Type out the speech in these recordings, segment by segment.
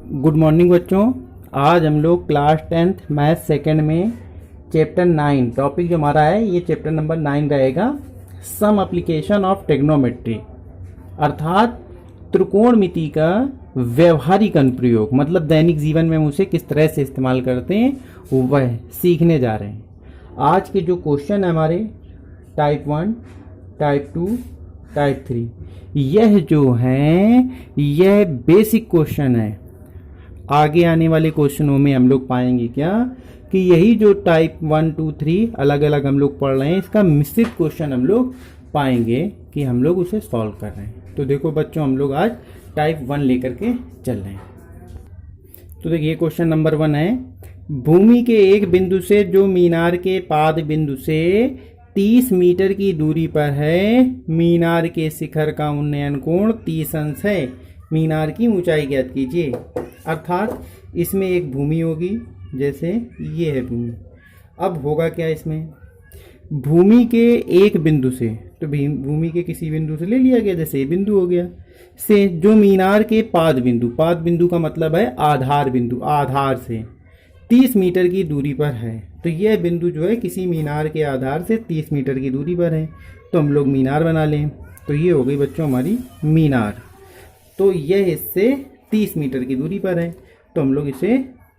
Good morning बच्चों। आज हम लोग क्लास 10th मैथ सेकंड में चैप्टर 9 टॉपिक जो हमारा है ये चैप्टर नंबर 9 रहेगा, सम एप्लीकेशन ऑफ ट्रिग्नोमेट्री, अर्थात त्रिकोणमिति का व्यवहारिक अनुप्रयोग, मतलब दैनिक जीवन में हम उसे किस तरह से इस्तेमाल करते हैं वह सीखने जा रहे हैं। आज के जो क्वेश्चन है हमारे टाइप 1, टाइप 2, टाइप 3, यह जो हैं यह बेसिक क्वेश्चन है। आगे आने वाले क्वेश्चनों में हम लोग पाएंगे क्या कि यही जो टाइप 1, 2, 3 अलग अलग हम लोग पढ़ रहे हैं, इसका मिश्रित क्वेश्चन हम लोग पाएंगे कि हम लोग उसे सॉल्व कर रहे हैं। तो देखो बच्चों, हम लोग आज टाइप 1 लेकर के चल रहे हैं। तो देखिए क्वेश्चन नंबर 1 है, भूमि के एक बिंदु से जो मीनार के पाद बिंदु से 30 मीटर की दूरी पर है, मीनार के शिखर का उन्नयन कोण 30 अंश है, मीनार की ऊंचाई ज्ञात कीजिए। अर्थात इसमें एक भूमि होगी, जैसे ये है भूमि। अब होगा क्या, इसमें भूमि के एक बिंदु से, तो भूमि के किसी बिंदु से ले लिया गया, जैसे ये बिंदु हो गया, से जो मीनार के पाद बिंदु का मतलब है आधार बिंदु, आधार से 30 मीटर की दूरी पर है। तो यह बिंदु जो है किसी मीनार के आधार से 30 मीटर की दूरी पर है। तो हम लोग मीनार बना लें। तो ये हो गई बच्चों हमारी मीनार। तो यह इससे 30 मीटर की दूरी पर है, तो हम लोग इसे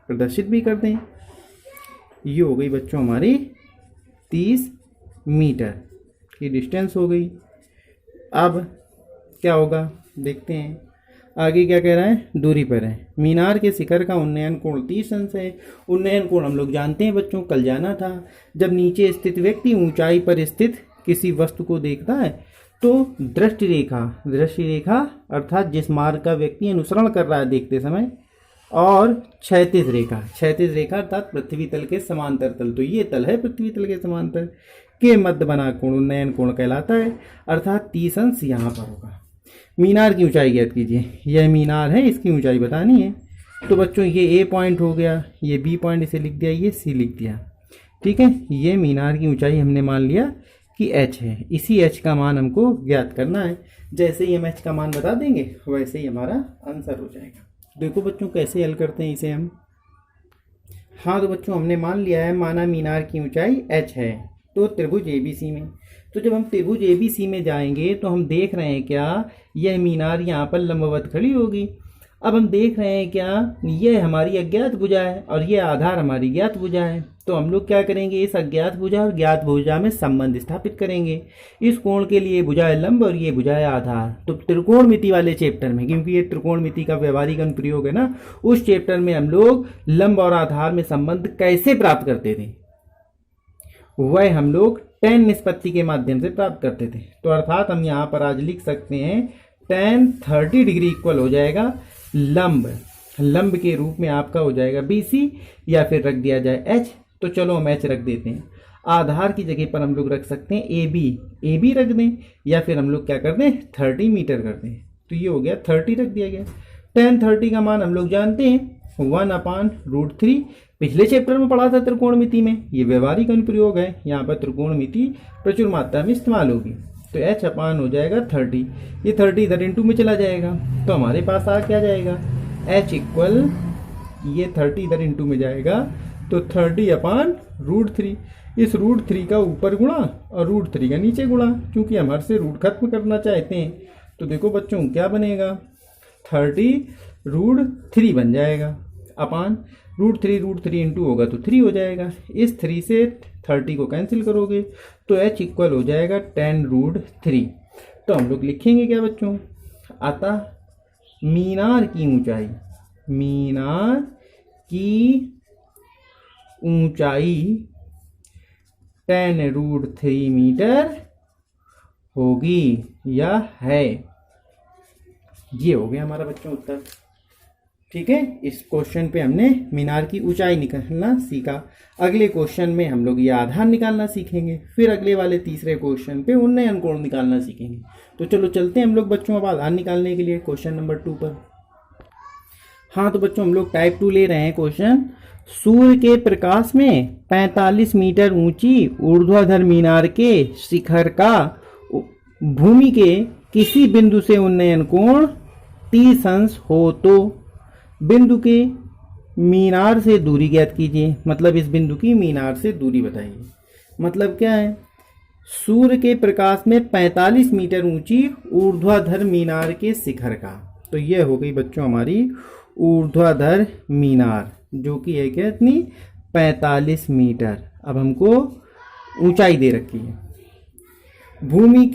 प्रदर्शित भी कर दें। ये हो गई बच्चों हमारी 30 मीटर की डिस्टेंस हो गई। अब क्या होगा देखते हैं, आगे क्या कह रहा है, दूरी पर है। मीनार के शिखर का उन्नयन कोण 30 अंश है। उन्नयन कोण हम लोग जानते हैं बच्चों, कल जाना था। जब नीचे स्थित व्यक्ति ऊंचाई पर स्थित किसी वस्तु को देखता है तो दृष्टि रेखा अर्थात जिस मार्ग का व्यक्ति अनुसरण कर रहा है देखते समय, और क्षैतिज रेखा अर्थात पृथ्वी तल के समांतर तल, तो ये तल है पृथ्वी तल के समांतर, के मध्य बना कोण उन्नयन कोण कहलाता है। अर्थात 30 अंश यहाँ पर होगा। मीनार की ऊंचाई ज्ञात कीजिए। यह मीनार है, इसकी ऊंचाई बतानी है। तो बच्चों ये ए पॉइंट हो गया, ये बी पॉइंट इसे लिख दिया, ये सी लिख दिया। ठीक है, ये मीनार की ऊंचाई हमने मान लिया कि h है। इसी h का मान हमको ज्ञात करना है। जैसे ही हम h का मान बता देंगे वैसे ही हमारा आंसर हो जाएगा। देखो बच्चों कैसे हल करते हैं इसे हम। हाँ तो बच्चों हमने मान लिया है, माना मीनार की ऊंचाई h है, तो त्रिभुज ABC में, तो जब हम त्रिभुज ABC में जाएंगे तो हम देख रहे हैं क्या, यह मीनार यहाँ पर लंबवत खड़ी होगी। अब हम देख रहे हैं क्या, यह हमारी अज्ञात भुजा है और यह आधार हमारी ज्ञात भुजा है। तो हम लोग क्या करेंगे, इस अज्ञात भुजा और ज्ञात भुजा में संबंध स्थापित करेंगे। इस कोण के लिए भुजा है लंब और ये भुजा है आधार। तो त्रिकोणमिति वाले चैप्टर में, क्योंकि ये त्रिकोणमिति का व्यवहारिक अनुप्रयोग है ना, उस चैप्टर में हम लोग लंब और आधार में संबंध कैसे प्राप्त करते थे, वह हम लोग tan निष्पत्ति के माध्यम से प्राप्त करते थे। तो अर्थात हम यहाँ पर आज लिख सकते हैं tan 30 डिग्री इक्वल हो जाएगा लंब के रूप में आपका हो जाएगा BC, या फिर रख दिया जाए H। तो चलो हम H रख देते हैं। आधार की जगह पर हम लोग रख सकते हैं AB रख दें, या फिर हम लोग क्या कर दें 30 मीटर कर दें। तो ये हो गया 30 रख दिया गया। tan 30 का मान हम लोग जानते हैं 1/√3, पिछले चैप्टर में पढ़ा था त्रिकोणमिति में। ये व्यवहारिक अनुप्रयोग है, यहाँ पर त्रिकोणमिति प्रचुर मात्रा में इस्तेमाल होगी। तो h अपान हो जाएगा 30, ये 30 इधर इंटू में चला जाएगा, तो हमारे पास आ क्या जाएगा, h इक्वल, ये 30 इधर इंटू में जाएगा तो 30/√3। इस √3 का ऊपर गुणा और √3 का नीचे गुणा, क्योंकि हम हर से रूट खत्म करना चाहते हैं। तो देखो बच्चों क्या बनेगा, 30√3 बन जाएगा, अपान √3 इंटू होगा तो 3 हो जाएगा। इस 3 से 30 को कैंसिल करोगे तो h इक्वल हो जाएगा tan√3। तो हम लोग लिखेंगे क्या बच्चों, अतः मीनार की ऊंचाई tan√3 मीटर होगी या है। ये हो गया हमारा बच्चों उत्तर। ठीक है, इस क्वेश्चन पे हमने मीनार की ऊंचाई निकालना सीखा। अगले क्वेश्चन में हम लोग ये आधार निकालना सीखेंगे, फिर अगले वाले तीसरे क्वेश्चन पे उन्नयन कोण निकालना सीखेंगे। तो चलो चलते हैं हम लोग बच्चों अब आधार निकालने के लिए क्वेश्चन नंबर 2 पर। हाँ तो बच्चों हम लोग टाइप 2 ले रहे हैं क्वेश्चन। सूर्य के प्रकाश में 45 मीटर ऊंची ऊर्ध्वाधर मीनार के शिखर का भूमि के किसी बिंदु से उन्नयन कोण 30 अंश हो तो बिंदु के मीनार से दूरी ज्ञात कीजिए, मतलब इस बिंदु की मीनार से दूरी बताइए। मतलब क्या है, सूर्य के प्रकाश में 45 मीटर ऊंची ऊर्ध्वाधर मीनार के शिखर का, तो यह हो गई बच्चों हमारी ऊर्ध्वाधर मीनार, जो कि है क्या इतनी 45 मीटर। अब हमको ऊंचाई दे रखी है। भूमि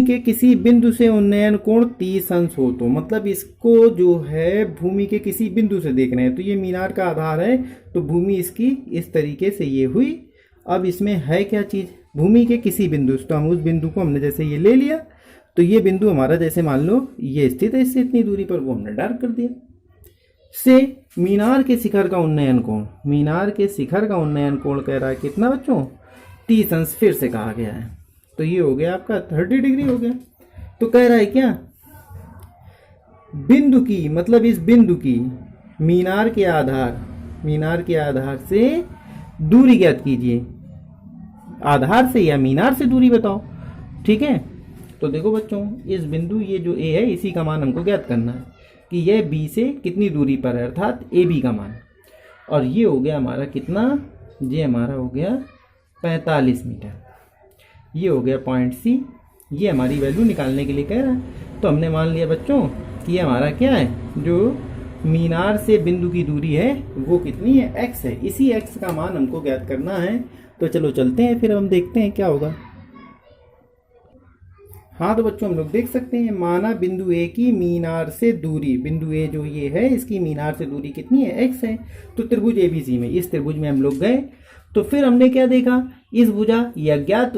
के किसी बिंदु से उन्नयन कोण 30 अंश हो, तो मतलब इसको जो है भूमि के किसी बिंदु से देख रहे हैं, तो ये मीनार का आधार है, तो भूमि इसकी इस तरीके से ये हुई। अब इसमें है क्या चीज़, भूमि के किसी बिंदु से, तो हम उस बिंदु को हमने जैसे ये ले लिया, तो ये बिंदु हमारा जैसे मान लो ये स्थित है, इससे इतनी दूरी पर, वो हमने डार्क कर दिया। से मीनार के शिखर का उन्नयन कोण, मीनार के शिखर का उन्नयन कोण कह रहा है कितना बच्चों, 30 अंश फिर से कहा गया है, तो ये हो गया आपका 30 डिग्री हो गया। तो कह रहा है क्या, बिंदु की, मतलब इस बिंदु की मीनार के आधार से दूरी ज्ञात कीजिए। आधार से या मीनार से दूरी बताओ, ठीक है। तो देखो बच्चों, इस बिंदु ये जो ए है, इसी का मान हमको ज्ञात करना है कि यह बी से कितनी दूरी पर है, अर्थात ए बी का मान। और ये हो गया हमारा कितना, ये हमारा हो गया 45 मीटर। ये हो गया पॉइंट सी, ये हमारी वैल्यू निकालने के लिए कह रहा है। तो हमने मान लिया बच्चों कि ये हमारा क्या है, जो मीनार से बिंदु की दूरी है वो कितनी है, x है। इसी x का मान हमको ज्ञात करना है। तो चलो चलते हैं, फिर हम देखते हैं क्या होगा। हाँ तो बच्चों हम लोग देख सकते हैं, माना बिंदु ए की मीनार से दूरी, बिंदु ए जो ये है इसकी मीनार से दूरी कितनी है, x है। तो त्रिभुज एबीसी में, इस त्रिभुज में हम लोग गए, तो फिर हमने क्या देखा, इस भुजा, ये ज्ञात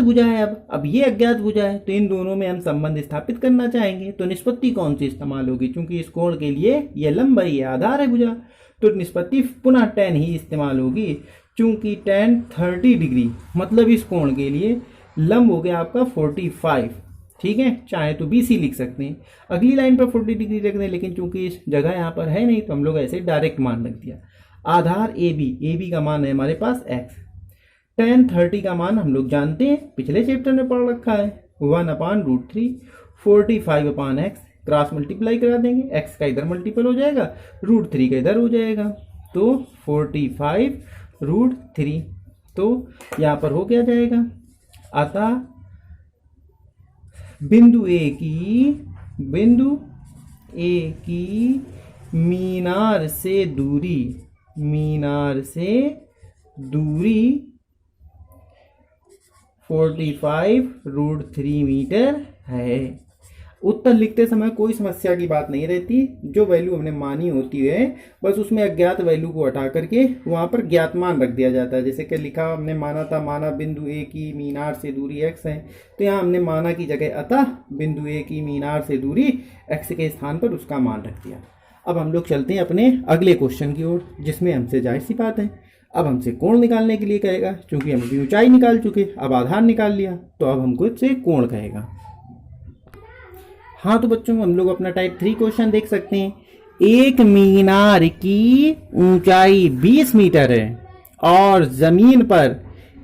भुजा है, अब ये अज्ञात भुजा है, तो इन दोनों में हम संबंध स्थापित करना चाहेंगे। तो निष्पत्ति कौन सी इस्तेमाल होगी, क्योंकि इस कोण के लिए ये लंबाई, ये आधार है भुजा, तो निष्पत्ति पुनः tan ही इस्तेमाल होगी, चूंकि tan 30 डिग्री, मतलब इस कोण के लिए लंब हो गया आपका 45, ठीक है। चाहे तो BC लिख सकते हैं, अगली लाइन पर 40 डिग्री रख दें, लेकिन चूंकि इस जगह यहाँ पर है नहीं, तो हम लोग ऐसे डायरेक्ट मान रख दिया। आधार AB का मान है हमारे पास x, tan 30 का मान हम लोग जानते हैं, पिछले चैप्टर में पढ़ रखा है, 1/√3, 45/x, क्रॉस मल्टीप्लाई करा देंगे, x का इधर मल्टीपल हो जाएगा, √3 का इधर हो जाएगा, तो 45√3, तो यहाँ पर हो क्या जाएगा। अतः बिंदु ए की मीनार से दूरी 45√3 मीटर है। उत्तर लिखते समय कोई समस्या की बात नहीं रहती, जो वैल्यू हमने मानी होती है बस उसमें अज्ञात वैल्यू को हटा करके वहां पर ज्ञात मान रख दिया जाता है। जैसे कि लिखा हमने माना था, माना बिंदु ए की मीनार से दूरी x है, तो यहाँ हमने माना की जगह अतः बिंदु ए की मीनार से दूरी x के स्थान पर उसका मान रख दिया। अब हम लोग चलते हैं अपने अगले क्वेश्चन की ओर, जिसमें हमसे जाहिर सी बात है अब हमसे कोण निकालने के लिए कहेगा, क्योंकि हम अभी ऊंचाई निकाल चुके, अब आधार निकाल लिया, तो अब हमको इससे कोण कहेगा। हाँ तो बच्चों हम लोग अपना टाइप 3 क्वेश्चन देख सकते हैं। एक मीनार की ऊंचाई 20 मीटर है और जमीन पर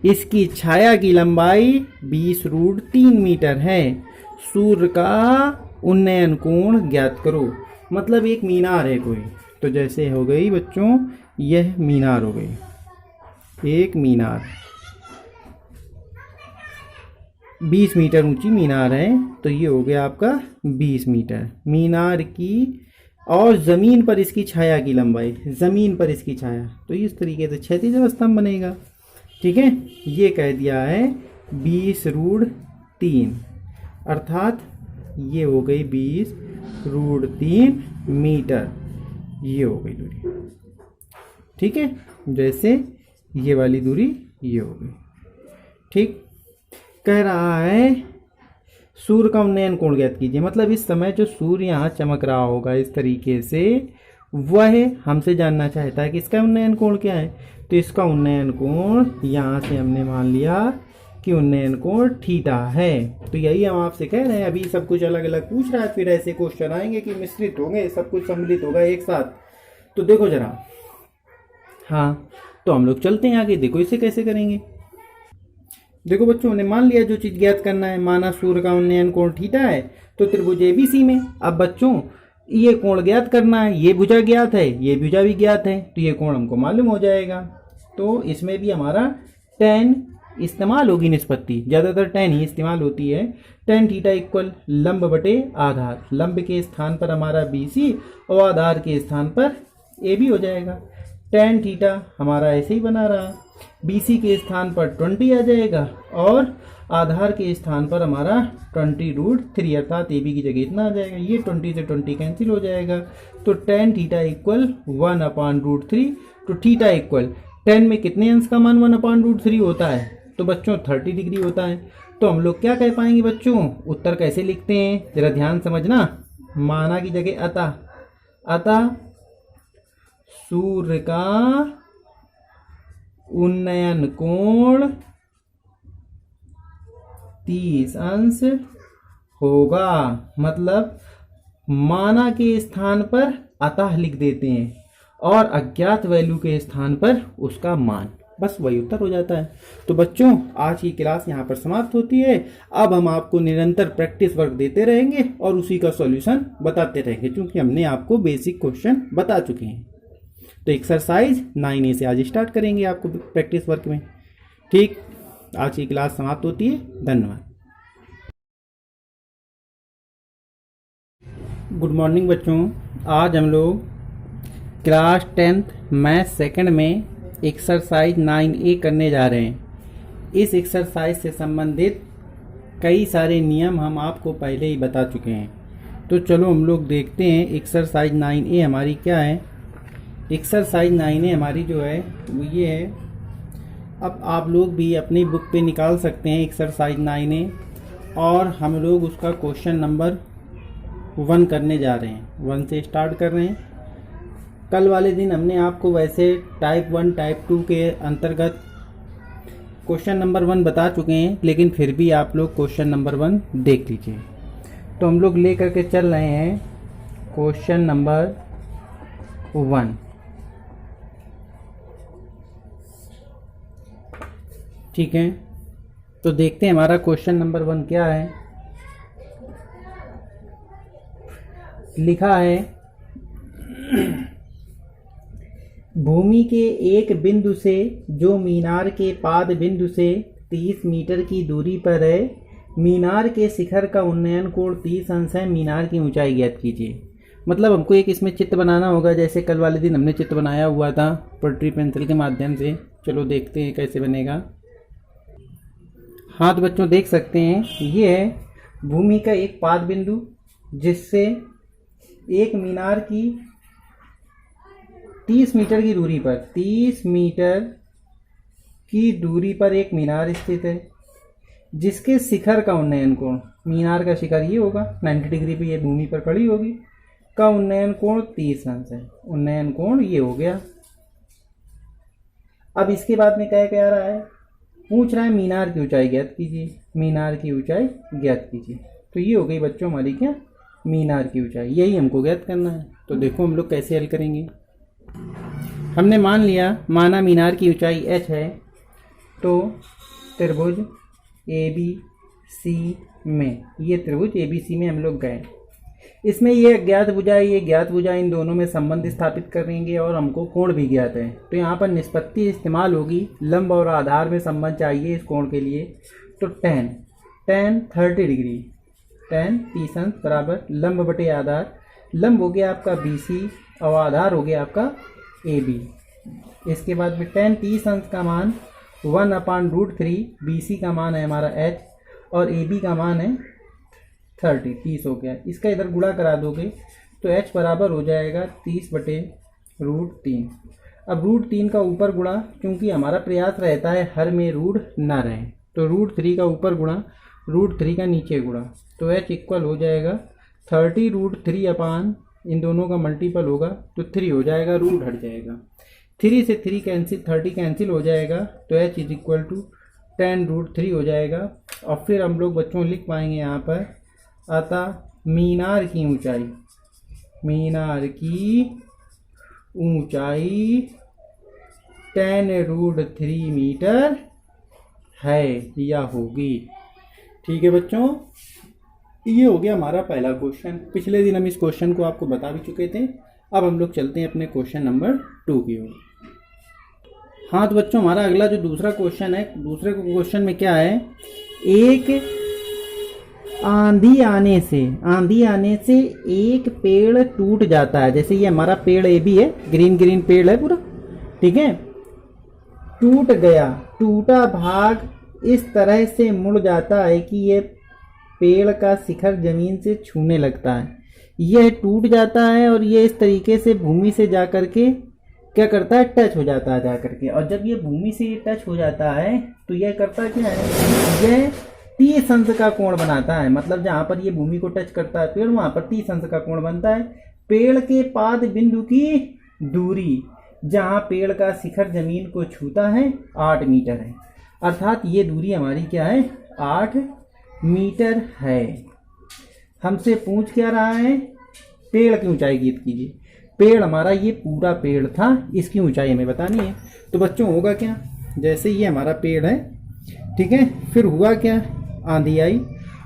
इसकी छाया की लंबाई 20√3 मीटर है। सूर्य का उन्नयन कोण ज्ञात करो। मतलब एक मीनार है कोई, तो जैसे हो गई बच्चों यह मीनार हो गई, एक मीनार 20 मीटर ऊंची मीनार है, तो ये हो गया आपका 20 मीटर मीनार की, और जमीन पर इसकी छाया की लंबाई, जमीन पर इसकी छाया, तो इस तरीके से क्षैतिज स्तंभ बनेगा, ठीक है। ये कह दिया है 20√3, अर्थात ये हो गई 20√3 मीटर, ये हो गई दूरी, ठीक है। जैसे ये वाली दूरी ये हो गई, ठीक। कह रहा है सूर्य का उन्नयन कोण ज्ञात कीजिए। मतलब इस समय जो सूर्य यहाँ चमक रहा होगा इस तरीके से, वह हमसे जानना चाहता है कि इसका उन्नयन कोण क्या है। तो इसका उन्नयन कोण यहाँ से हमने मान लिया कि उन्नयन कोण थीटा है। तो यही हम आपसे कह रहे हैं, अभी सब कुछ अलग अलग पूछ रहा है, फिर ऐसे क्वेश्चन आएंगे कि मिश्रित होंगे, सब कुछ सम्मिलित होगा एक साथ। तो देखो जरा, हाँ तो हम लोग चलते हैं आगे, देखो इसे कैसे करेंगे। देखो बच्चों, हमने मान लिया जो चीज़ ज्ञात करना है, माना सूर्य का उन्नयन कोण थीटा है तो त्रिभुज एबीसी में। अब बच्चों ये कोण ज्ञात करना है, ये भुजा ज्ञात है, ये भुजा भी ज्ञात है, तो ये कोण हमको मालूम हो जाएगा। तो इसमें भी हमारा tan इस्तेमाल होगी निष्पत्ति, ज़्यादातर tan ही इस्तेमाल होती है। tan थीटा इक्वल लंब बटे आधार, लंब के स्थान पर हमारा BC और आधार के स्थान पर AB हो जाएगा। tan थीटा हमारा ऐसे ही बना रहा, BC के स्थान पर 20 आ जाएगा और आधार के स्थान पर हमारा 20√3 अर्थात AB की जगह इतना आ जाएगा। ये 20 से 20 कैंसिल हो जाएगा, तो tan थीटा इक्वल 1/√3। तो थीटा इक्वल tan में कितने अंश का मान 1/√3 होता है? तो बच्चों 30 डिग्री होता है। तो हम लोग क्या कह पाएंगे बच्चों, उत्तर कैसे लिखते हैं जरा ध्यान समझना। माना की जगह अतः सूर्य का उन्नयन कोण 30 अंश होगा, मतलब माना के स्थान पर अतः लिख देते हैं और अज्ञात वैल्यू के स्थान पर उसका मान, बस वही उत्तर हो जाता है। तो बच्चों आज की क्लास यहाँ पर समाप्त होती है। अब हम आपको निरंतर प्रैक्टिस वर्क देते रहेंगे और उसी का सॉल्यूशन बताते रहेंगे, क्योंकि हमने आपको बेसिक क्वेश्चन बता चुके हैं। तो एक्सरसाइज 9A से आज स्टार्ट करेंगे आपको प्रैक्टिस वर्क में। ठीक, आज की क्लास समाप्त होती है। धन्यवाद। गुड मॉर्निंग बच्चों, आज हम लोग क्लास 10th मैथ सेकंड में एक्सरसाइज 9A करने जा रहे हैं। इस एक्सरसाइज से संबंधित कई सारे नियम हम आपको पहले ही बता चुके हैं। तो चलो हम लोग देखते हैं एक्सरसाइज 9A हमारी क्या है। एक्सरसाइज 9A हमारी जो है वो ये है। अब आप लोग भी अपनी बुक पे निकाल सकते हैं एक्सरसाइज 9A और हम लोग उसका क्वेश्चन नंबर 1 करने जा रहे हैं। 1 से स्टार्ट कर रहे हैं। कल वाले दिन हमने आपको वैसे टाइप 1 टाइप 2 के अंतर्गत क्वेश्चन नंबर 1 बता चुके हैं, लेकिन फिर भी आप लोग क्वेश्चन नंबर 1 देख लीजिए। तो हम लोग ले करके चल रहे हैं क्वेश्चन नंबर 1। ठीक है, तो देखते हैं हमारा क्वेश्चन नंबर 1 क्या है। लिखा है भूमि के एक बिंदु से जो मीनार के पाद बिंदु से 30 मीटर की दूरी पर है, मीनार के शिखर का उन्नयन कोण 30 अंश है, मीनार की ऊंचाई ज्ञात कीजिए। मतलब हमको एक इसमें चित्र बनाना होगा, जैसे कल वाले दिन हमने चित्र बनाया हुआ था पटरी पेंसिल के माध्यम से। चलो देखते हैं कैसे बनेगा। हाँ तो बच्चों देख सकते हैं, ये है भूमि का एक पाद बिंदु जिससे एक मीनार की 30 मीटर की दूरी पर 30 मीटर की दूरी पर एक मीनार स्थित है, जिसके शिखर का उन्नयन कोण, मीनार का शिखर ये होगा 90 डिग्री पे ये भूमि पर खड़ी होगी, का उन्नयन कोण 30 अंश है। उन्नयन कोण ये हो गया। अब इसके बाद में क्या कह रहा है, पूछ रहा है मीनार की ऊंचाई ज्ञात कीजिए। मीनार की ऊंचाई ज्ञात कीजिए। तो ये हो गई बच्चों हमारी क्या, मीनार की ऊंचाई, यही हमको ज्ञात करना है। तो देखो हम लोग कैसे हल करेंगे। हमने मान लिया, माना मीनार की ऊंचाई h है, तो त्रिभुज ABC में, ये त्रिभुज ABC में हम लोग गए, इसमें ये अज्ञात भुजा, ये ज्ञात भुजा, इन दोनों में संबंध स्थापित करेंगे और हमको कोण भी ज्ञात है। तो यहाँ पर निष्पत्ति इस्तेमाल होगी, लंब और आधार में संबंध चाहिए इस कोण के लिए। तो tan 30 डिग्री, tan 30 अंश बराबर लंब बटे आधार, लंब हो गया आपका BC और आधार हो गया आपका AB। इसके बाद में tan 30 अंश का मान 1/√3, BC का मान है हमारा h और AB का मान है 30 हो गया। इसका इधर गुणा करा दोगे तो h बराबर हो जाएगा 30/√3। अब √3 का ऊपर गुणा, क्योंकि हमारा प्रयास रहता है हर में रूट ना रहे, तो √3 का ऊपर गुणा, √3 का नीचे गुणा, तो h इक्वल हो जाएगा 30√3 अपान, इन दोनों का मल्टीपल होगा तो 3 हो जाएगा, रूट हट जाएगा, 3 से 3 कैंसिल, 30 कैंसिल हो जाएगा, तो h इज इक्वल टू 10√3 हो जाएगा। और फिर हम लोग बच्चों लिख पाएंगे यहाँ पर, अतः मीनार की ऊंचाई, मीनार की ऊंचाई 10√3 मीटर है या होगी। ठीक है बच्चों, ये हो गया हमारा पहला क्वेश्चन। पिछले दिन हम इस क्वेश्चन को आपको बता भी चुके थे। अब हम लोग चलते हैं अपने क्वेश्चन नंबर 2 की ओर। हाँ तो बच्चों, हमारा अगला जो दूसरा क्वेश्चन है, दूसरे क्वेश्चन में क्या है, एक आंधी आने से एक पेड़ टूट जाता है। जैसे ये हमारा पेड़ ए भी है, ग्रीन ग्रीन पेड़ है पूरा, ठीक है। टूट गया, टूटा भाग इस तरह से मुड़ जाता है कि ये पेड़ का शिखर जमीन से छूने लगता है। यह टूट जाता है और ये इस तरीके से भूमि से जा करके क्या करता है, टच हो जाता है जा करके। और जब ये भूमि से टच हो जाता है तो यह करता क्या है, यह 30 अंश का कोण बनाता है। मतलब जहाँ पर ये भूमि को टच करता है पेड़, वहाँ पर 30 अंश का कोण बनता है। पेड़ के पाद बिंदु की दूरी जहाँ पेड़ का शिखर जमीन को छूता है 8 मीटर है। अर्थात ये दूरी हमारी क्या है, 8 मीटर है। हमसे पूछ क्या रहा है, पेड़ की ऊंचाई ज्ञात कीजिए। पेड़ हमारा ये पूरा पेड़ था, इसकी ऊंचाई हमें बतानी है। तो बच्चों होगा क्या, जैसे ये हमारा पेड़ है, ठीक है, फिर हुआ क्या, आंधी आई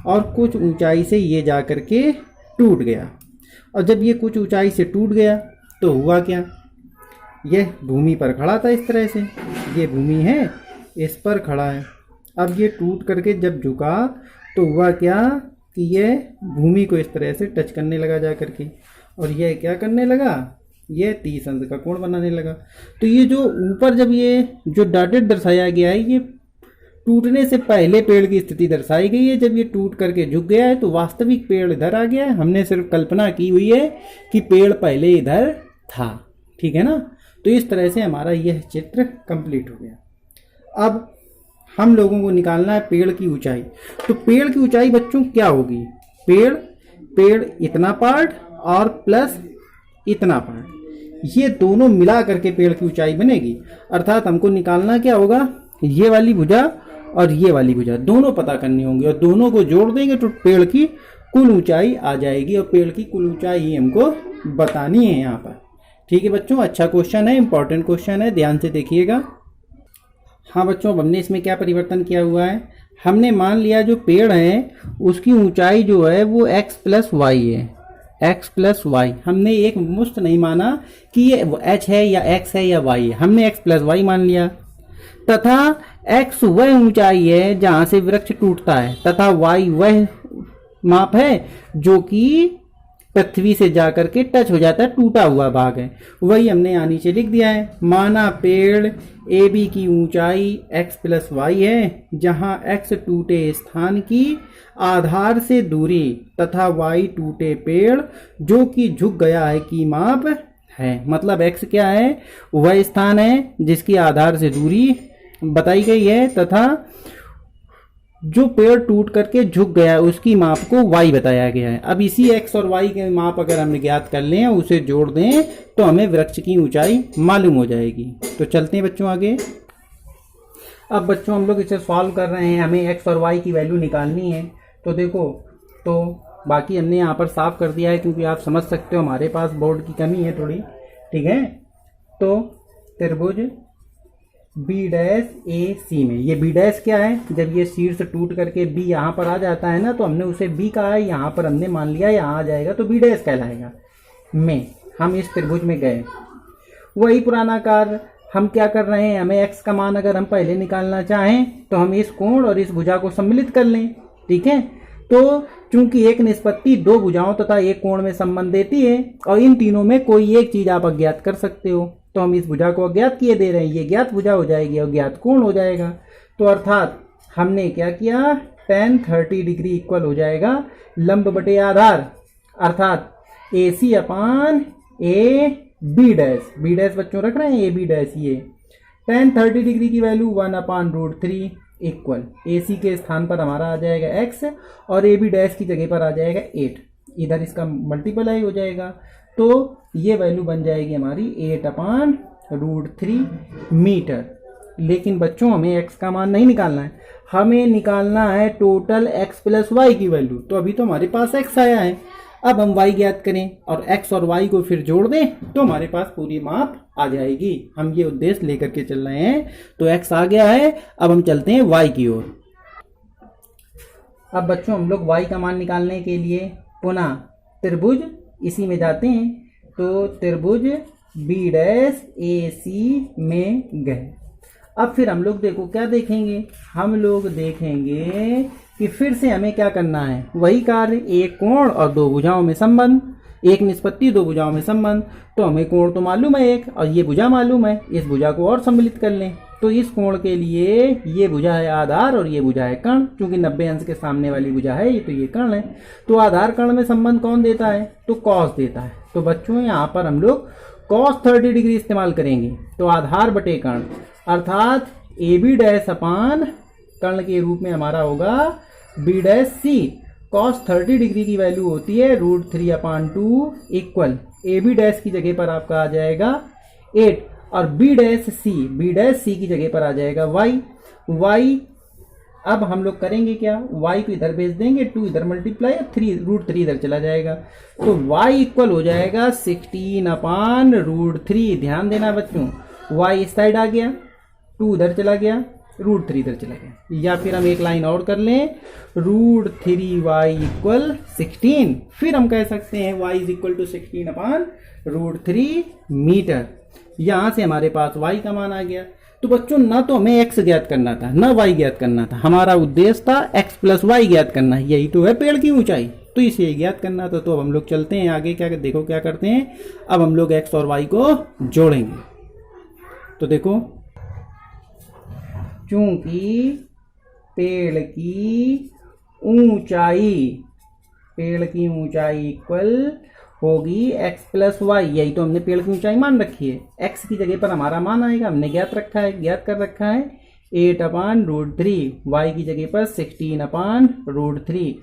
और कुछ ऊंचाई से ये जा करके टूट गया। और जब ये कुछ ऊंचाई से टूट गया तो हुआ क्या, यह भूमि पर खड़ा था इस तरह से, ये भूमि है, इस पर खड़ा है। अब ये टूट करके जब झुका तो हुआ क्या कि ये भूमि को इस तरह से टच करने लगा जा करके, और यह क्या करने लगा, ये 30 अंश का कोण बनाने लगा। तो ये जो ऊपर जब ये जो डॉटेड दर्शाया गया है, ये टूटने से पहले पेड़ की स्थिति दर्शाई गई है। जब ये टूट करके झुक गया है तो वास्तविक पेड़ इधर आ गया है। हमने सिर्फ कल्पना की हुई है कि पेड़ पहले इधर था, ठीक है ना। तो इस तरह से हमारा यह चित्र कंप्लीट हो गया। अब हम लोगों को निकालना है पेड़ की ऊंचाई। तो पेड़ की ऊंचाई बच्चों क्या होगी, पेड़ इतना पार्ट और प्लस इतना पार्ट, ये दोनों मिला करके पेड़ की ऊंचाई बनेगी। अर्थात हमको निकालना क्या होगा, ये वाली भुजा और ये वाली भुजा दोनों पता करनी होंगी, और दोनों को जोड़ देंगे तो पेड़ की कुल ऊंचाई आ जाएगी। और पेड़ की कुल ऊंचाई ही हमको बतानी है यहाँ पर। ठीक है बच्चों, अच्छा क्वेश्चन है, इंपॉर्टेंट क्वेश्चन है, ध्यान से देखिएगा। हाँ बच्चों, अब हमने इसमें क्या परिवर्तन किया हुआ है, हमने मान लिया जो पेड़ है उसकी ऊंचाई जो है वो x प्लस वाई है, x प्लस वाई। हमने एक मुश्त नहीं माना कि ये h है या x है या y है, हमने x प्लस वाई मान लिया। तथा x वह ऊंचाई है जहां से वृक्ष टूटता है, तथा y वह माप है जो कि पृथ्वी से जाकर के टच हो जाता है, टूटा हुआ भाग है। वही हमने यहाँ नीचे लिख दिया है। माना पेड़ ए बी की ऊंचाई x प्लस वाई है, जहां x टूटे स्थान की आधार से दूरी तथा y टूटे पेड़ जो कि झुक गया है की माप है। मतलब x क्या है, वह स्थान है जिसकी आधार से दूरी बताई गई है, तथा जो पेड़ टूट करके झुक गया है उसकी माप को y बताया गया है। अब इसी x और y के माप अगर हम ज्ञात कर लें, उसे जोड़ दें तो हमें वृक्ष की ऊंचाई मालूम हो जाएगी। तो चलते हैं बच्चों आगे। अब बच्चों हम लोग इसे सॉल्व कर रहे हैं, हमें x और y की वैल्यू निकालनी है। तो देखो, तो बाकी हमने यहाँ पर साफ कर दिया है क्योंकि आप समझ सकते हो हमारे पास बोर्ड की कमी है थोड़ी, ठीक है। तो त्रिभुज बी डैश ए सी में, ये बी डैश क्या है, जब ये शीर्ष टूट करके बी यहाँ पर आ जाता है ना, तो हमने उसे बी कहा है, यहाँ पर हमने मान लिया यहाँ आ जाएगा तो बी डैश कहलाएगा। में हम इस त्रिभुज में गए, वही पुराना कार्य हम क्या कर रहे हैं, हमें x का मान अगर हम पहले निकालना चाहें तो हम इस कोण और इस भुजा को सम्मिलित कर लें, ठीक है। तो चूंकि एक निष्पत्ति दो भुजाओं तथा एक कोण में संबंध देती है और इन तीनों में कोई एक चीज आप अज्ञात कर सकते हो, तो हम इस भुजा को अज्ञात किए दे रहे हैं, ये ज्ञात भुजा हो जाएगी और ज्ञात कोण हो जाएगा। तो अर्थात हमने क्या किया, tan 30 डिग्री इक्वल हो जाएगा लंब बटे आधार, अर्थात AC upon A B dash, B dash बच्चों रख रहे हैं ए बी डैश, ये tan 30 डिग्री की वैल्यू 1/√3 इक्वल AC के स्थान पर हमारा आ जाएगा x और ए बी डैश की जगह पर आ जाएगा 8, इधर इसका मल्टीप्लाई हो जाएगा। तो ये वैल्यू बन जाएगी हमारी 8/√3 मीटर। लेकिन बच्चों हमें x का मान नहीं निकालना है, हमें निकालना है टोटल x प्लस वाई की वैल्यू। तो अभी तो हमारे पास x आया है, अब हम y ज्ञात करें और x और y को फिर जोड़ दें तो हमारे पास पूरी माप आ जाएगी। हम ये उद्देश्य लेकर के चल रहे हैं। तो x आ गया है, अब हम चलते हैं y की ओर। अब बच्चों हम लोग y का मान निकालने के लिए पुनः त्रिभुज इसी में जाते हैं। तो त्रिभुज B'AC में गए। अब फिर हम लोग देखो क्या देखेंगे, हम लोग देखेंगे कि फिर से हमें क्या करना है, वही कार्य, एक कोण और दो भुजाओं में संबंध, एक निष्पत्ति दो भुजाओं में संबंध। तो हमें कोण तो मालूम है एक, और ये भुजा मालूम है, इस भुजा को और सम्मिलित कर लें। तो इस कोण के लिए ये भुजा है आधार और ये भुजा है कर्ण, क्योंकि 90 अंश के सामने वाली भुजा है ये, तो ये कर्ण है। तो आधार कर्ण में संबंध कौन देता है, तो कॉस देता है। तो बच्चों यहाँ पर हम लोग कॉस 30 डिग्री इस्तेमाल करेंगे। तो आधार बटे कर्ण अर्थात AB' अपान कर्ण के रूप में हमारा होगा B'C। कॉस 30 डिग्री की वैल्यू होती है √3/2 इक्वल AB' की जगह पर आपका आ जाएगा 8 और B'C की जगह पर आ जाएगा y। अब हम लोग करेंगे क्या, y को इधर भेज देंगे, 2 इधर मल्टीप्लाई, 3 इधर चला जाएगा। तो y इक्वल हो जाएगा 16/√3। ध्यान देना बच्चों, y इस साइड आ गया, 2 उधर चला गया, √3 इधर चला गया। या फिर हम एक लाइन और कर लें, √3y इक्वल 16। फिर हम कह सकते हैं y is equal to 16/√3 metre. यहां से हमारे पास y का मान आ गया। तो बच्चों ना तो हमें x ज्ञात करना था ना y ज्ञात करना था, हमारा उद्देश्य था x प्लस y ज्ञात करना। यही तो है पेड़ की ऊंचाई, तो इसे ज्ञात करना था। तो अब हम लोग चलते हैं आगे, क्या देखो क्या करते हैं। अब हम लोग x और y को जोड़ेंगे। तो देखो, चूंकि पेड़ की ऊंचाई इक्वल होगी x प्लस वाई, यही तो हमने पेड़ की ऊंचाई मान रखी है। x की जगह पर हमारा मान आएगा, हमने ज्ञात कर रखा है 8/√3, y की जगह पर 16/√3।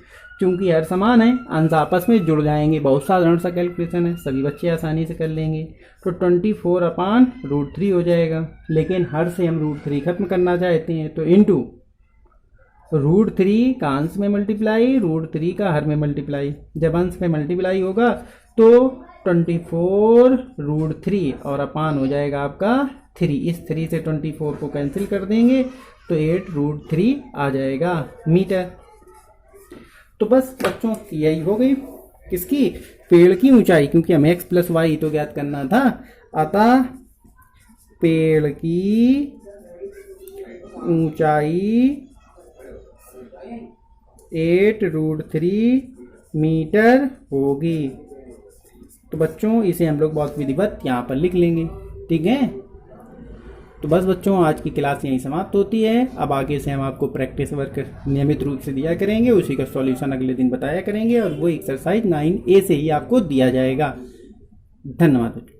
चूंकि हर समान है, अंश आपस में जुड़ जाएंगे। बहुत साधारण सा कैलकुलेशन है, सभी बच्चे आसानी से कर लेंगे। तो 24/√3 हो जाएगा। लेकिन हर से हम √3 खत्म करना चाहते हैं, तो इंटू √3 का अंश में मल्टीप्लाई, √3 का हर में मल्टीप्लाई। जब अंश में मल्टीप्लाई होगा तो 24√3 और अपान हो जाएगा आपका 3। इस 3 से 24 को कैंसिल कर देंगे तो 8√3 आ जाएगा मीटर। तो बस बच्चों यही हो गई किसकी, पेड़ की ऊंचाई, क्योंकि हमें x प्लस वाई तो ज्ञात करना था। अतः पेड़ की ऊंचाई 8√3 मीटर होगी। तो बच्चों इसे हम लोग बहुत विधिवत यहाँ पर लिख लेंगे, ठीक है। तो बस बच्चों आज की क्लास यहीं समाप्त होती है। अब आगे से हम आपको प्रैक्टिस वर्क नियमित रूप से दिया करेंगे, उसी का सॉल्यूशन अगले दिन बताया करेंगे और वो एक्सरसाइज 9A से ही आपको दिया जाएगा। धन्यवाद।